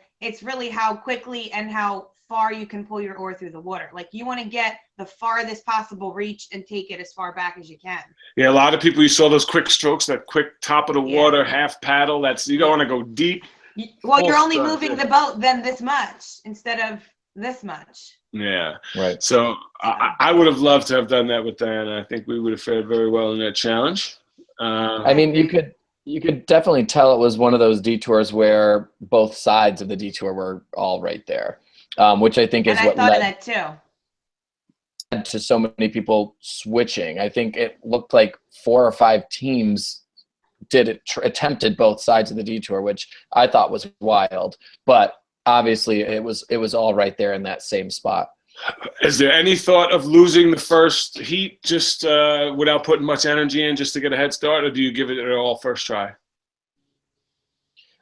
quickly and how far you can pull your oar through the water. Like you want to get the farthest possible reach and take it as far back as you can. Yeah, a lot of people, you saw those quick strokes, that quick top of the water, half paddle. You don't want to go deep. Well, you're only moving the boat then this much instead of this much. Yeah. Right. So I would have loved to have done that with Diana. I think we would have fared very well in that challenge. I mean, you could definitely tell it was one of those detours where both sides of the detour were all right there, which I think is what led of that too. To so many people switching. I think it looked like 4 or 5 teams attempted both sides of the detour, which I thought was wild. But obviously, it was all right there in that same spot. Is there any thought of losing the first heat just without putting much energy in just to get a head start, or do you give it all first try?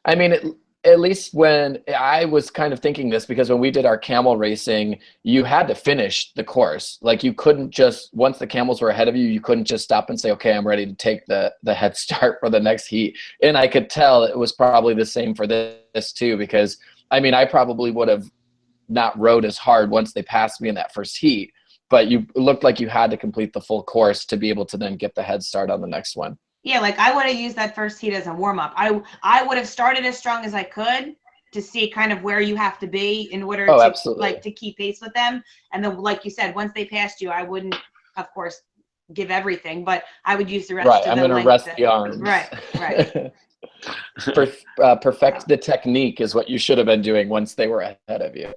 I mean, at least when I was kind of thinking this, because when we did our camel racing, you had to finish the course. Like you couldn't just, once the camels were ahead of you, you couldn't just stop and say, okay, I'm ready to take the head start for the next heat. And I could tell it was probably the same for this too, because I mean, I probably would have not rowed as hard once they passed me in that first heat, but it looked like you had to complete the full course to be able to then get the head start on the next one. Yeah, like I would have used that first heat as a warm-up. I would have started as strong as I could to see kind of where you have to be in order to keep pace with them. And then, like you said, once they passed you, I wouldn't, of course, give everything, but I would use the rest. Right, I'm going to rest the arms. Right. Perfect the technique is what you should have been doing once they were ahead of you.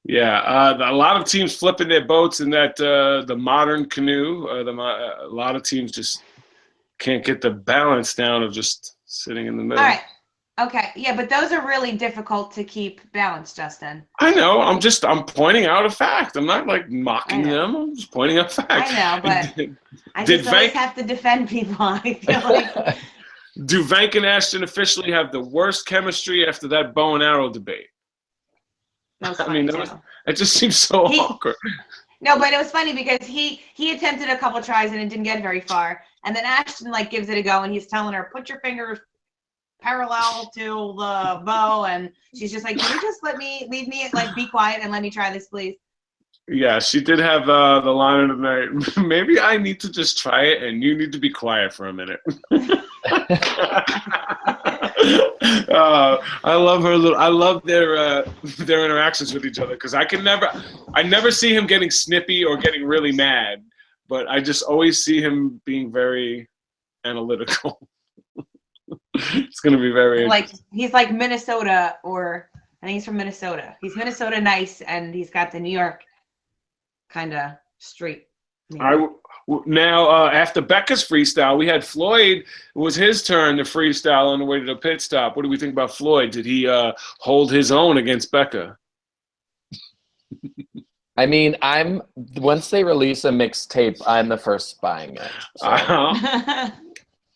Yeah, a lot of teams flipping their boats in that the modern canoe. A lot of teams just can't get the balance down of just sitting in the middle. All right. Okay. Yeah, but those are really difficult to keep balanced, Justin. I know. I'm pointing out a fact. I'm not like mocking them. I'm just pointing out facts. I know, but I just always have to defend people. I feel like. Do Vank and Ashton officially have the worst chemistry after that bow and arrow debate? It just seems so awkward. No, but it was funny because he attempted a couple tries and it didn't get very far. And then Ashton gives it a go and he's telling her, put your fingers parallel to the bow. And she's just like, can you just leave me be quiet and let me try this, please? Yeah, she did have the line of the night. Maybe I need to just try it and you need to be quiet for a minute. I love her I love their interactions with each other, because I never see him getting snippy or getting really mad, but I just always see him being very analytical. It's going to be very he's like Minnesota, or I think he's from Minnesota. He's Minnesota nice, and he's got the New York kind of street. Now, after Becca's freestyle, we had Floyd. It was his turn to freestyle on the way to the pit stop. What do we think about Floyd? Did he hold his own against Becca? I mean, once they release a mixtape, I'm the first buying it. So.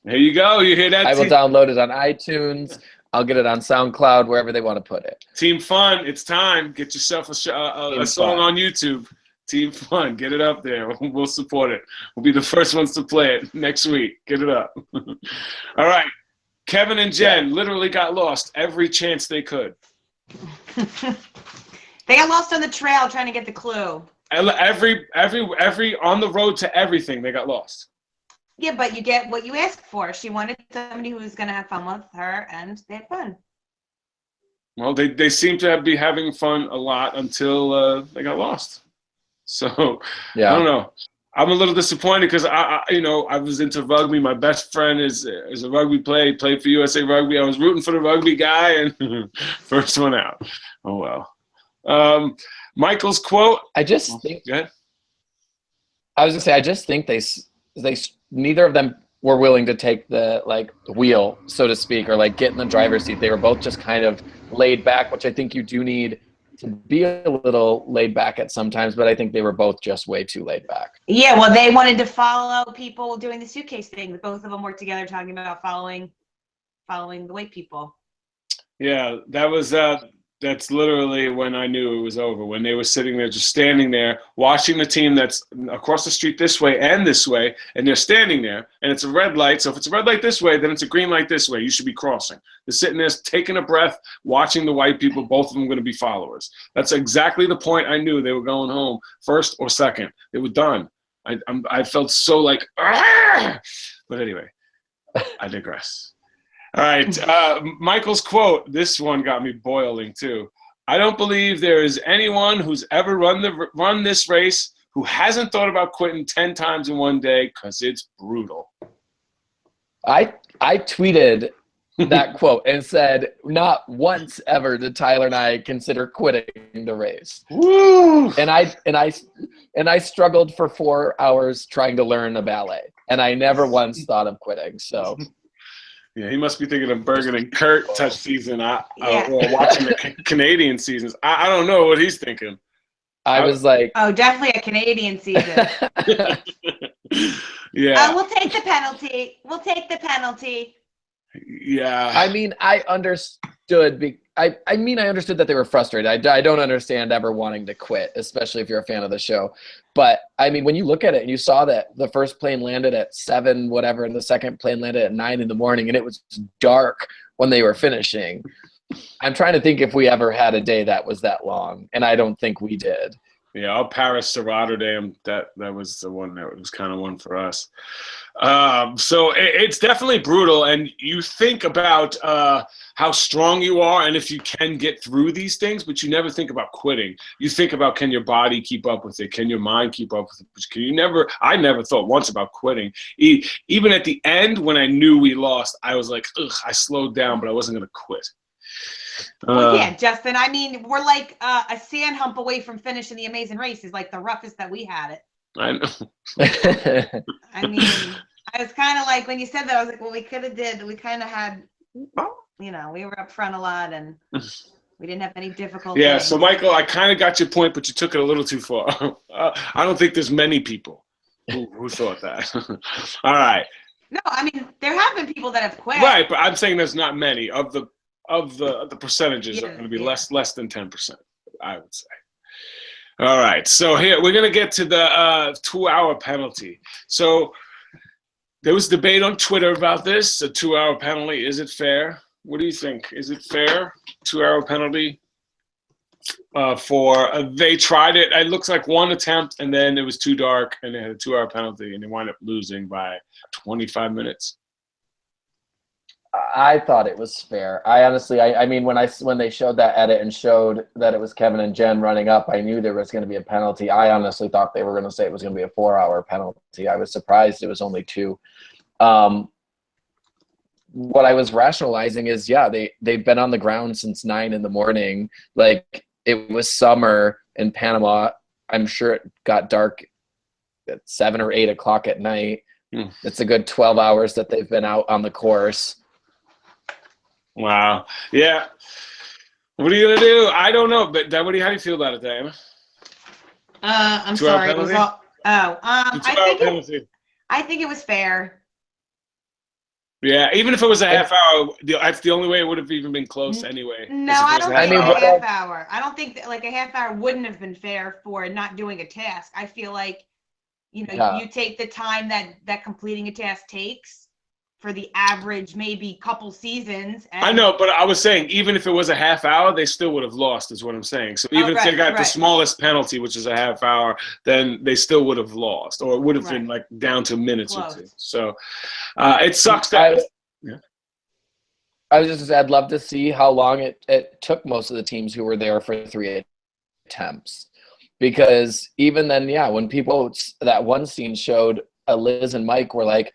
There you go. You hear that? I will download it on iTunes. I'll get it on SoundCloud, wherever they want to put it. Team Fun, it's time. Get yourself a song on YouTube. Team Fun, get it up there. We'll support it. We'll be the first ones to play it next week. Get it up. All right. Kevin and Jen literally got lost every chance they could. They got lost on the trail trying to get the clue. Every on the road to everything, they got lost. Yeah, but you get what you ask for. She wanted somebody who was going to have fun with her, and they had fun. Well, they seem to be having fun a lot until they got lost. So I don't know. I'm a little disappointed because I was into rugby. My best friend is a rugby player. He played for USA Rugby. I was rooting for the rugby guy, and first one out. Oh well. Michael's quote. I just think. Go ahead. I was gonna say I just think they neither of them were willing to take the wheel, so to speak, or like get in the driver's seat. They were both just kind of laid back, which I think you do need to be a little laid back at sometimes, but I think they were both just way too laid back. Yeah, well, they wanted to follow people doing the suitcase thing. Both of them worked together talking about following the white people. Yeah, that's literally when I knew it was over, when they were sitting there, just standing there, watching the team that's across the street this way, and they're standing there, and it's a red light. So if it's a red light this way, then it's a green light this way. You should be crossing. They're sitting there, taking a breath, watching the white people, both of them going to be followers. That's exactly the point I knew they were going home, first or second. They were done. I felt so like, ah! But anyway, I digress. All right, Michael's quote, this one got me boiling too. I don't believe there is anyone who's ever run this race who hasn't thought about quitting 10 times in one day because it's brutal. I tweeted that quote and said, not once ever did Tyler and I consider quitting the race. Woo! And I struggled for 4 hours trying to learn a ballet, and I never once thought of quitting. So yeah, he must be thinking of Bergen and Kurt touch season or watching the Canadian seasons. I don't know what he's thinking. I was like, oh, definitely a Canadian season. Yeah. We'll take the penalty. We'll take the penalty. Yeah. I mean, I understood. I understood that they were frustrated. I don't understand ever wanting to quit, especially if you're a fan of the show. But I mean, when you look at it and you saw that the first plane landed at 7, whatever, and the second plane landed at 9 in the morning, and it was dark when they were finishing. I'm trying to think if we ever had a day that was that long, and I don't think we did. Yeah, Paris to Rotterdam, that was the one that was kind of one for us. So it's definitely brutal, and you think about how strong you are and if you can get through these things, but you never think about quitting. You think about, can your body keep up with it? Can your mind keep up with it? But I never thought once about quitting. Even at the end, when I knew we lost, I was like, ugh, I slowed down, but I wasn't going to quit. Well, yeah, Justin. I mean, we're like a sand hump away from finishing the Amazing Race. Is like the roughest that we had it. I know. I mean, I was kind of like, when you said that, I was like, well, we could have did. We kind of had, we were up front a lot, and we didn't have any difficulty. Yeah. So, Michael, I kind of got your point, but you took it a little too far. I don't think there's many people who thought that. All right. No, I mean, there have been people that have quit. Right, but I'm saying there's not many of the percentages are going to be less than 10%, I would say. All right, so here we're going to get to the 2-hour penalty. So there was debate on Twitter about this, a 2-hour penalty. Is it fair? What do you think? Is it fair? 2-hour penalty they tried it. It looks like one attempt, and then it was too dark, and they had a 2-hour penalty, and they wound up losing by 25 minutes. I thought it was fair. I honestly, I mean, when they showed that edit and showed that it was Kevin and Jen running up, I knew there was going to be a penalty. I honestly thought they were going to say it was going to be a 4-hour penalty. I was surprised it was only 2. What I was rationalizing is, yeah, they've been on the ground since 9 in the morning. Like, it was summer in Panama. I'm sure it got dark at 7 or 8 o'clock at night. It's a good 12 hours that they've been out on the course. Wow. Yeah. What are you gonna do? I don't know. But how do you feel about it, Diana? I'm sorry. It was all. Oh. I think it was fair. Yeah, even if it was a half hour, that's the only way it would have even been close anyway. No, I don't think a half hour. I don't think that, like, a half hour wouldn't have been fair for not doing a task. I feel like, you take the time that completing a task takes for the average maybe couple seasons. And I know, but I was saying even if it was a half hour, they still would have lost, is what I'm saying. So even if they got the smallest penalty, which is a half hour, then they still would have lost, or it would have been like down to minutes or two. So it sucks that. I was just I'd love to see how long it took most of the teams who were there for 3 attempts. Because even then, yeah, when people, that one scene showed Liz and Mike were like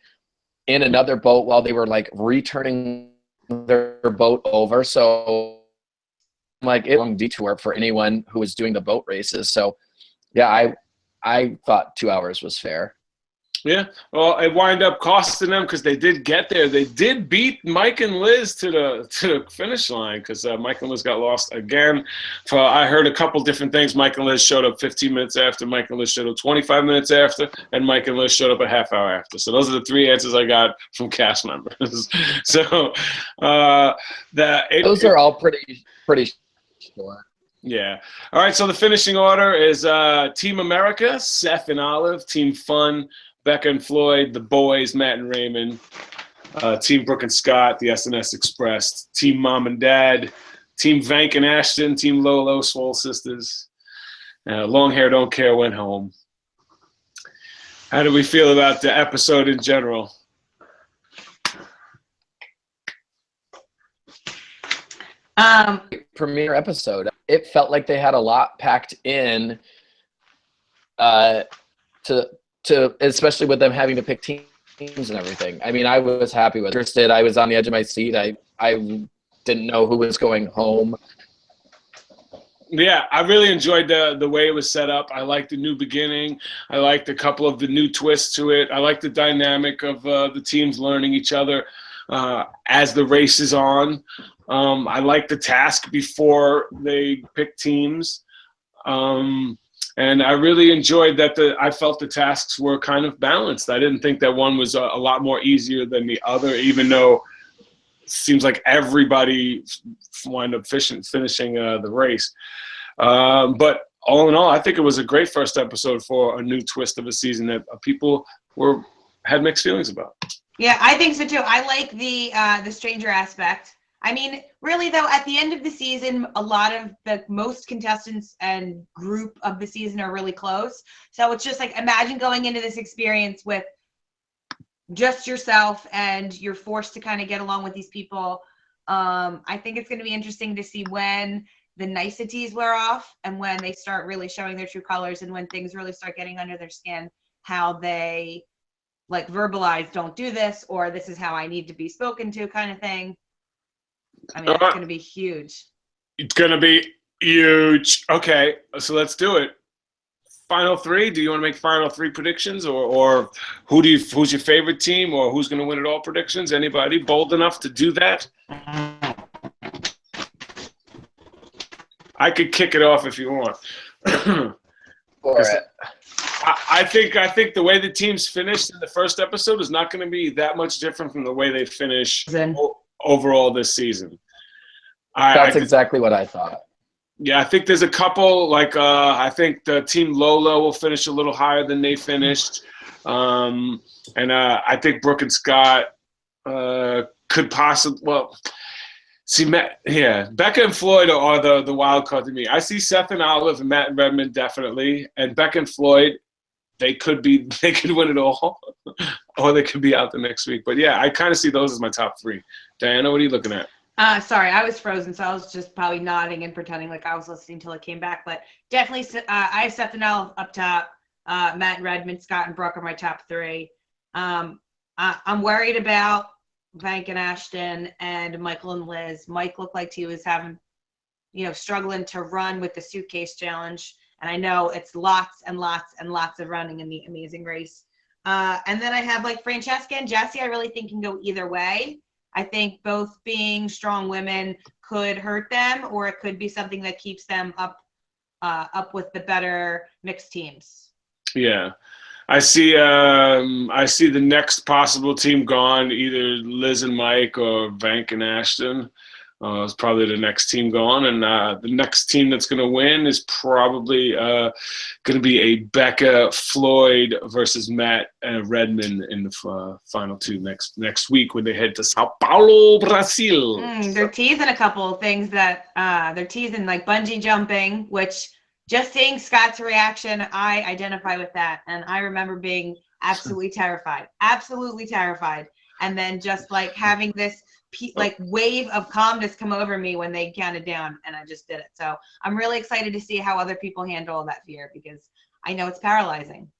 in another boat while they were like returning their boat over. So like it was a long detour for anyone who was doing the boat races. So yeah, I thought 2 hours was fair. Yeah, well, it wound up costing them because they did get there. They did beat Mike and Liz to the finish line because Mike and Liz got lost again. I heard a couple different things. Mike and Liz showed up 15 minutes after. Mike and Liz showed up 25 minutes after, and Mike and Liz showed up a half hour after. So those are the 3 answers I got from cast members. So those are all pretty short. Yeah. All right. So the finishing order is Team America, Seth and Olive. Team Fun, Becca and Floyd. The Boys, Matt and Raymond. Team Brooke and Scott, the SNS Express. Team Mom and Dad. Team Vank and Ashton. Team Lolo, Swole Sisters. Long Hair Don't Care went home. How do we feel about the episode in general? Premiere episode. It felt like they had a lot packed in to especially with them having to pick teams and everything. I mean, I was happy with it. I was on the edge of my seat. I didn't know who was going home. Yeah, I really enjoyed the way it was set up. I liked the new beginning. I liked a couple of the new twists to it. I liked the dynamic of the teams learning each other as the race is on. I like the task before they pick teams. And I really enjoyed that I felt the tasks were kind of balanced. I didn't think that one was a lot more easier than the other, even though it seems like everybody wound up finishing the race. But all in all, I think it was a great first episode for a new twist of a season that people had mixed feelings about. Yeah, I think so too. I like the stranger aspect. I mean, really though, at the end of the season, a lot of most contestants and group of the season are really close. So it's just like, imagine going into this experience with just yourself and you're forced to kind of get along with these people. I think it's going to be interesting to see when the niceties wear off and when they start really showing their true colors and when things really start getting under their skin, how they like verbalize, don't do this, or this is how I need to be spoken to kind of thing. I mean, it's going to be huge. It's going to be huge. Okay, so let's do it. Final 3. Do you want to make final 3 predictions, or who's your favorite team, or who's going to win it all predictions? Anybody bold enough to do that? I could kick it off if you want. I think the way the teams finished in the first episode is not going to be that much different from the way they finish overall this season. That's exactly what I thought. Yeah, I think there's a couple, like I think the team Lolo will finish a little higher than they finished. And I think Brooke and Scott could possibly, well, see, Becca and Floyd are the wild card to me. I see Seth and Olive and Matt and Redmond definitely, and Becca and Floyd, they could win it all, or they could be out the next week. But yeah, I kind of see those as my top 3. Diana, what are you looking at? Sorry, I was frozen, so I was just probably nodding and pretending like I was listening until it came back. But definitely, I have Seth and Olive up top. Matt and Redmond, Scott and Brooke are my top 3. I'm worried about Vank and Ashton and Michael and Liz. Mike looked like he was having, struggling to run with the suitcase challenge. And I know it's lots and lots and lots of running in the Amazing Race. And then I have like Francesca and Jessie, I really think can go either way. I think both being strong women could hurt them, or it could be something that keeps them up with the better mixed teams. Yeah. I see the next possible team gone, either Liz and Mike or Vank and Ashton. It's probably the next team going, and the next team that's going to win is probably going to be a Becca Floyd versus Matt Redman in the final two next week when they head to Sao Paulo, Brazil. They're teasing a couple of things that they're teasing, like bungee jumping, which just seeing Scott's reaction, I identify with that, and I remember being absolutely terrified, and then just like having this like wave of calmness come over me when they counted down, and I just did it. So I'm really excited to see how other people handle that fear, because I know it's paralyzing.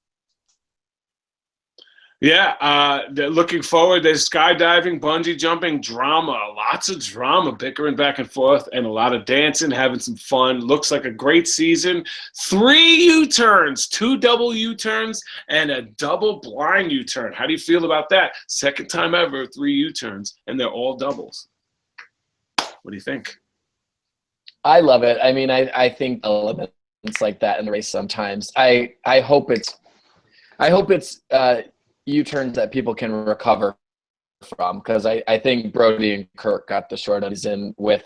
Yeah, looking forward. There's skydiving, bungee jumping, drama, lots of drama, bickering back and forth, and a lot of dancing, having some fun. Looks like a great season. 3 U-turns, 2 double U-turns, and a double blind U-turn. How do you feel about that? Second time ever, 3 U-turns, and they're all doubles. What do you think? I love it. I mean, I think elements like that in the race sometimes. I hope it's U-turns that people can recover from, because I think Brody and Kirk got the short end in with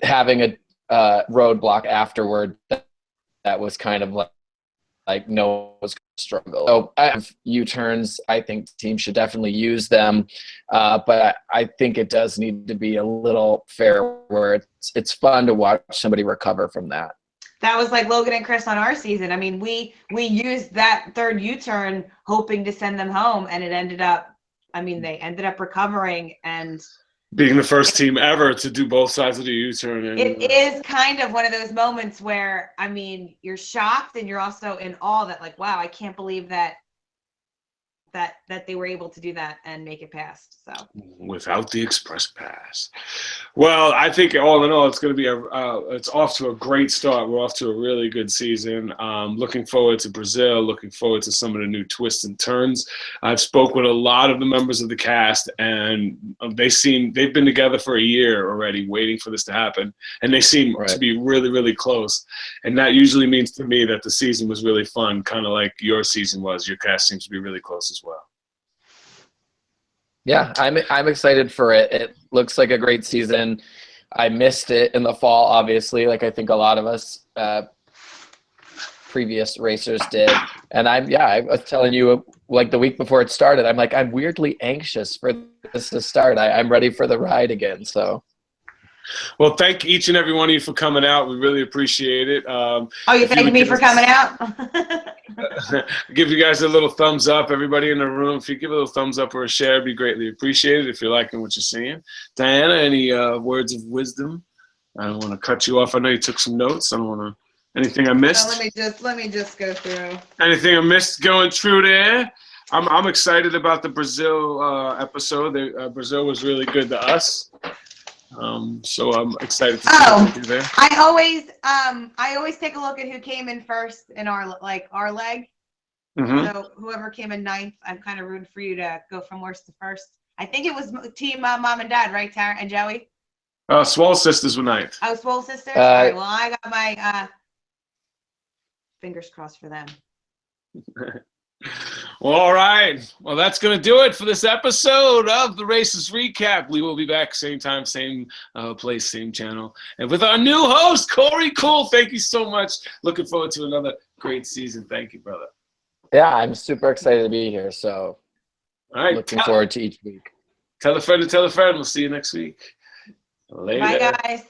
having a roadblock afterward that was kind of like no was struggle. So I have U-turns. I think teams should definitely use them, but I think it does need to be a little fair where it's fun to watch somebody recover from that. That was like Logan and Chris on our season. I mean, we used that third U-turn hoping to send them home, and it ended up, I mean, they ended up recovering and being the first team ever to do both sides of the U-turn. And it is kind of one of those moments where, I mean, you're shocked and you're also in awe that, like, wow, I can't believe that they were able to do that and make it past. So without the express pass. Well, I think all in all, it's going to be it's off to a great start. We're off to a really good season. Looking forward to Brazil. Looking forward to some of the new twists and turns. I've spoke with a lot of the members of the cast, and they've been together for a year already, waiting for this to happen, and they seem to be really, really close. And that usually means to me that the season was really fun, kind of like your season was. Your cast seems to be really close as well. Yeah, I'm excited for it. It looks like a great season. I missed it in the fall, obviously, like I think a lot of us previous racers did. And I was telling you, like the week before it started, I'm like, I'm weirdly anxious for this to start. I'm ready for the ride again. So. Well, thank each and every one of you for coming out. We really appreciate it. You're thanking me for coming out? Give you guys a little thumbs up, everybody in the room. If you give a little thumbs up or a share, it'd be greatly appreciated if you're liking what you're seeing. Diana, any words of wisdom? I don't want to cut you off. I know you took some notes. I don't want to. Anything I missed? Let me just go through. Anything I missed going through there? I'm excited about the Brazil episode. Brazil was really good to us. So I'm excited to see what we do there. I always take a look at who came in first in our leg. Mm-hmm. So whoever came in 9th, I'm kind of rooting for you to go from worst to first. I think it was team mom and dad, right, Tara and Joey? Swole Sisters were 9th. Oh, Swole Sisters? All right, well, I got my fingers crossed for them. Well, all right. Well, that's going to do it for this episode of the Races Recap. We will be back same time, same place, same channel. And with our new host, Corey Cool. Thank you so much. Looking forward to another great season. Thank you, brother. Yeah, I'm super excited to be here. So all right, looking forward to each week. Tell a friend to tell a friend. We'll see you next week. Later. Bye, guys.